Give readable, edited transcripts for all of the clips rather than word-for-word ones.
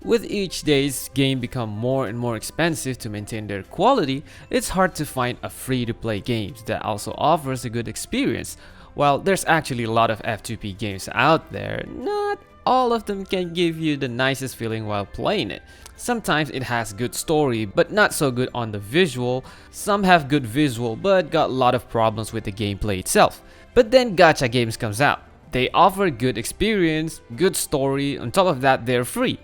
With each day's game become more and more expensive to maintain their quality, it's hard to find a free-to-play game that also offers a good experience. While there's actually a lot of F2P games out there, not all of them can give you the nicest feeling while playing it. Sometimes it has good story but not so good on the visual, some have good visual but got a lot of problems with the gameplay itself. But then gacha games comes out. They offer good experience, good story, on top of that they're free.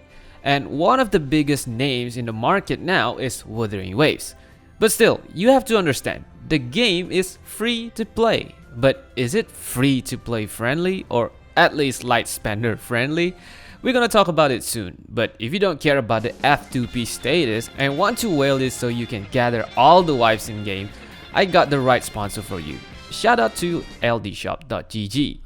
And one of the biggest names in the market now is Wuthering Waves. But still, you have to understand, the game is free to play. But is it free to play friendly, or at least light spender friendly? We're gonna talk about it soon, but if you don't care about the F2P status and want to whale it so you can gather all the wives in game, I got the right sponsor for you. Shout out to ldshop.gg.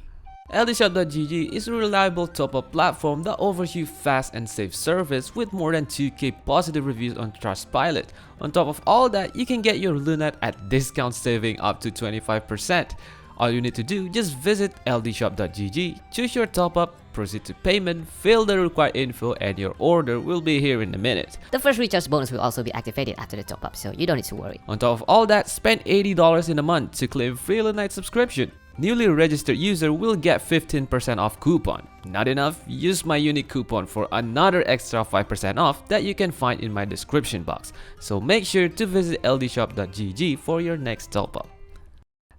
ldshop.gg is a reliable top-up platform that offers you fast and safe service with more than 2k positive reviews on Trustpilot. On top of all that, you can get your Lunite at discount saving up to 25%. All you need to do, just visit ldshop.gg, choose your top-up, proceed to payment, fill the required info, and your order will be here in a minute. The first recharge bonus will also be activated after the top-up, so you don't need to worry. On top of all that, spend $80 in a month to claim free Lunite subscription. Newly registered user will get 15% off coupon. Not enough? Use my unique coupon for another extra 5% off that you can find in my description box. So make sure to visit ldshop.gg for your next top-up.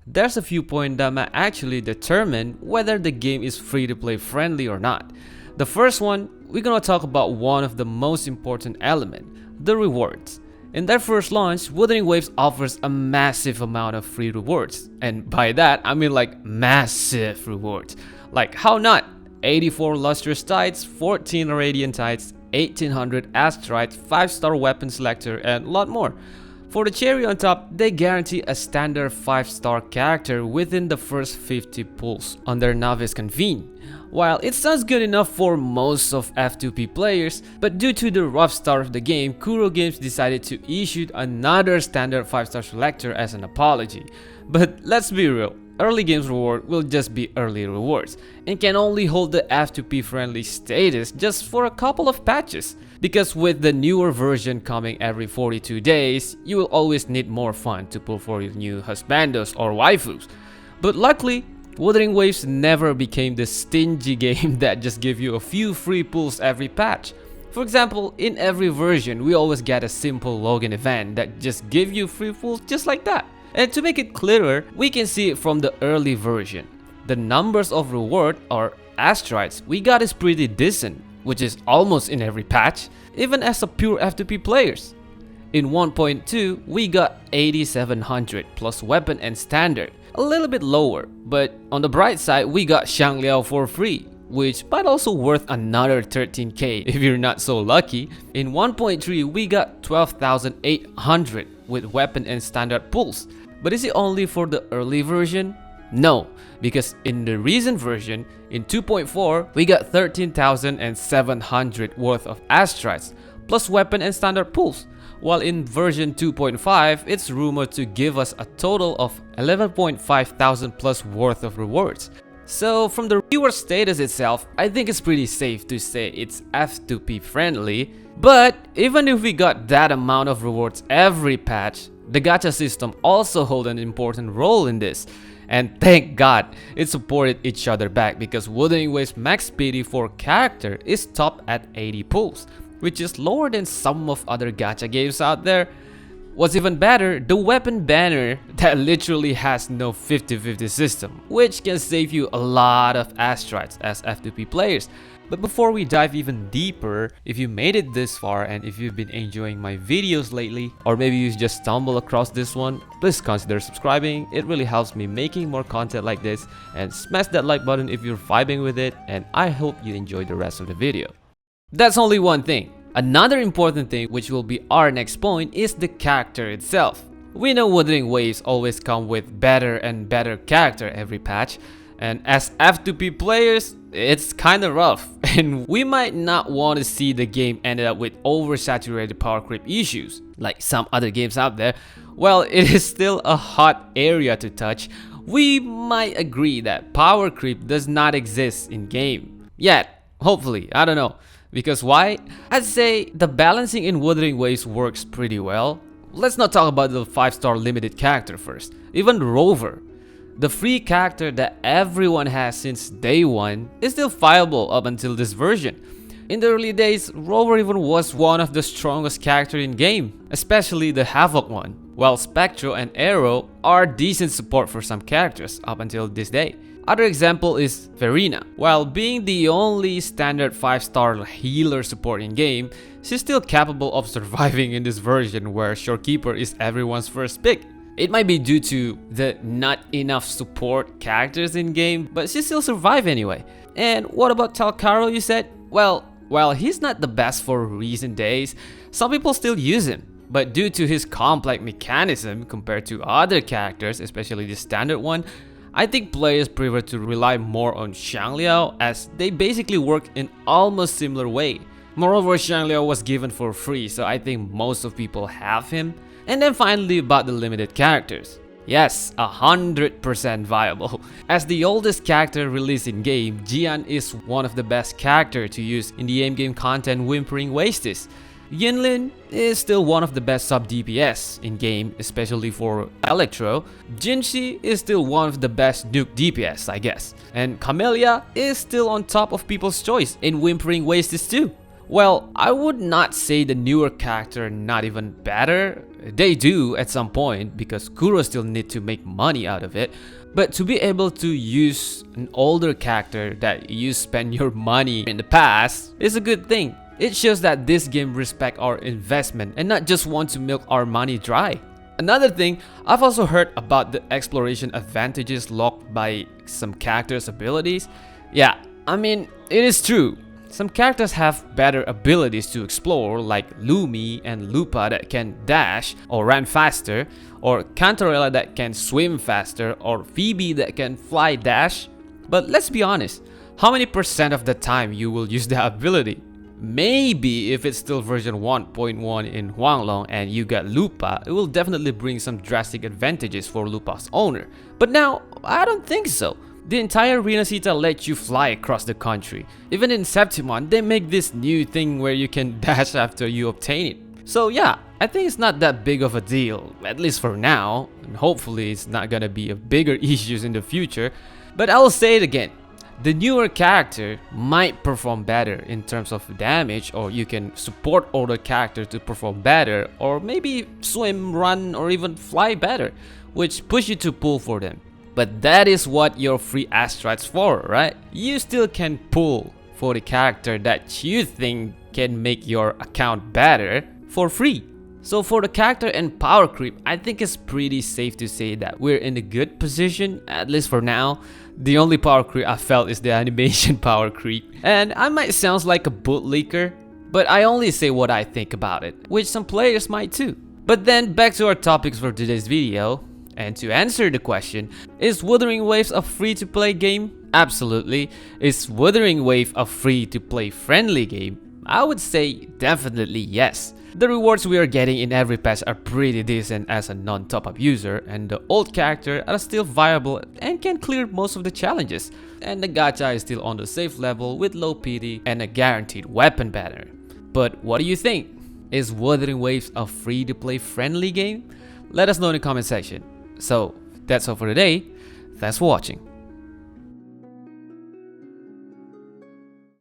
There's a few points that might actually determine whether the game is free to play friendly or not. The first one, we're gonna talk about one of the most important elements, the rewards. In their first launch, Wuthering Waves offers a massive amount of free rewards. And by that, I mean like massive rewards. Like how not? 84 lustrous tides, 14 radiant tides, 1800 asteroids, 5-star weapon selector, and a lot more. For the cherry on top, they guarantee a standard 5-star character within the first 50 pulls on their Novice Convene. While it sounds good enough for most of F2P players, but due to the rough start of the game, Kuro Games decided to issue another standard 5-star selector as an apology. But let's be real, early games reward will just be early rewards and can only hold the F2P friendly status just for a couple of patches. Because with the newer version coming every 42 days, you will always need more fun to pull for your new husbandos or waifus. But luckily, Wuthering Waves never became the stingy game that just give you a few free pulls every patch. For example, in every version, we always get a simple login event that just give you free pulls just like that. And to make it clearer, we can see it from the early version. The numbers of reward or asteroids we got is pretty decent, which is almost in every patch, even as a pure F2P players. In 1.2, we got 8700 plus weapon and standard, a little bit lower, but on the bright side we got Shangliao for free, which might also worth another 13k if you're not so lucky. In 1.3, we got 12,800 with weapon and standard pulls. But is it only for the early version? No, because in the recent version, in 2.4, we got 13,700 worth of asteroids, plus weapon and standard pulls. While in version 2.5, it's rumored to give us a total of 11.5 thousand plus worth of rewards. So from the reward status itself, I think it's pretty safe to say it's F2P friendly. But even if we got that amount of rewards every patch, the gacha system also holds an important role in this. And thank God, it supported each other back because Wuthering Waves max PD for character is top at 80 pulls, which is lower than some of other gacha games out there. What's even better, the weapon banner that literally has no 50-50 system, which can save you a lot of asteroids as F2P players. But before we dive even deeper, if you made it this far and if you've been enjoying my videos lately, or maybe you just stumbled across this one, please consider subscribing. It really helps me making more content like this, and smash that like button if you're vibing with it, and I hope you enjoy the rest of the video. That's only one thing. Another important thing, which will be our next point, is the character itself. We know Wuthering Waves always come with better and better character every patch, and as F2P players, it's kinda rough, and we might not want to see the game ended up with oversaturated power creep issues, like some other games out there. While it is still a hot area to touch, we might agree that power creep does not exist in game. Yet, hopefully, I don't know. Because why? I'd say the balancing in Wuthering Waves works pretty well. Let's not talk about the 5-star limited character first. Even Rover, the free character that everyone has since day one, is still viable up until this version. In the early days, Rover even was one of the strongest characters in game, especially the Havoc one, while Spectro and Arrow are decent support for some characters up until this day. Other example is Verena. While being the only standard 5-star healer support in game, she's still capable of surviving in this version where Shorekeeper is everyone's first pick. It might be due to the not enough support characters in game, but she still survive anyway. And what about Talcaro, you said? Well, while he's not the best for recent days, some people still use him. But due to his complex mechanism compared to other characters, especially the standard one, I think players prefer to rely more on Xiangliao as they basically work in almost similar way. Moreover, Xiangliao was given for free, so I think most of people have him. And then finally about the limited characters. Yes, 100% viable. As the oldest character released in game, Jian is one of the best characters to use in the in-game content Whimpering Waves. Yinlin is still one of the best sub DPS in game, especially for Electro. Jinshi is still one of the best nuke DPS, I guess. And Camellia is still on top of people's choice in Whimpering Waves too. Well, I would not say the newer character not even better. They do at some point because Kuro still need to make money out of it. But to be able to use an older character that you spent your money in the past is a good thing. It shows that this game respects our investment and not just want to milk our money dry. Another thing, I've also heard about the exploration advantages locked by some characters' abilities. Yeah, I mean, it is true. Some characters have better abilities to explore, like Lumi and Lupa that can dash or run faster, or Cantarella that can swim faster, or Phoebe that can fly dash. But let's be honest, how many % of the time you will use that ability? Maybe if it's still version 1.1 in Huanglong and you got Lupa, it will definitely bring some drastic advantages for Lupa's owner. But now, I don't think so. The entire Renacita lets you fly across the country. Even in Septimon, they make this new thing where you can dash after you obtain it. So yeah, I think it's not that big of a deal, at least for now, and hopefully it's not gonna be a bigger issue in the future. But I'll say it again, the newer character might perform better in terms of damage, or you can support older characters to perform better, or maybe swim, run, or even fly better, which push you to pull for them. But that is what your free asteroids for, right? You still can pull for the character that you think can make your account better for free. So for the character and power creep, I think it's pretty safe to say that we're in a good position, at least for now. The only power creep I felt is the animation power creep. And I might sound like a bootlicker, but I only say what I think about it, which some players might too. But then back to our topics for today's video. And to answer the question, is Wuthering Waves a free-to-play game? Absolutely. Is Wuthering Wave a free-to-play friendly game? I would say definitely yes. The rewards we are getting in every patch are pretty decent as a non-top-up user, and the old characters are still viable and can clear most of the challenges. And the gacha is still on the safe level with low PD and a guaranteed weapon banner. But what do you think? Is Wuthering Waves a free-to-play friendly game? Let us know in the comment section. So, that's all for today. Thanks for watching.